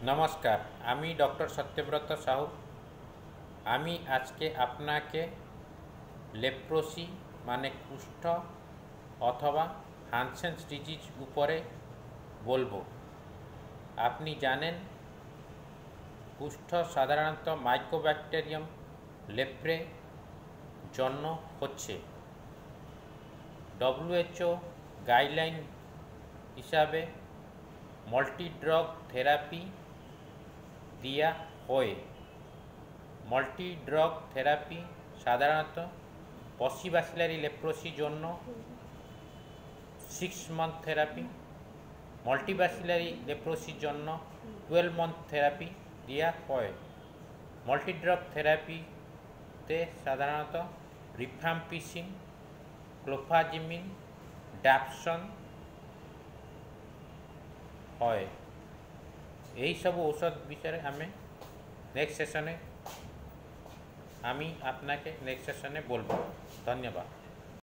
নমস্কার, আমি ডক্টর সত্যব্রত সাহু। আমি আজকে আপনাকে লেপ্রোসি মানে কুষ্ঠ অথবা হানসেনস ডিজিজ উপরে বলবো। আপনি জানেন কুষ্ঠ সাধারণত মাইকোব্যাকটেরিয়াম লেপ্রে জন্য হচ্ছে। WHO গাইডলাইন হিসাবে মাল্টি ড্রাগ থেরাপি দেওয়া হয়। মাল্টি ড্রাগ থেরাপি সাধারণত পসিব্যাসিলারি লেপ্রোসির জন্য 6 মান্থ থেরাপি, মাল্টিব্যাসিলারি লেপ্রোসির জন্য 12 মান্থ থেরাপি দেওয়া হয়। মাল্টি ড্রাগ থেরাপিতে সাধারণত রিফাম্পিসিন, ক্লোফাজিমিন, ড্যাপসন হয়। এই সব ঔষধ বিষয়ে আমি আপনাকে নেক্সট সেশনে বলবো। ধন্যবাদ।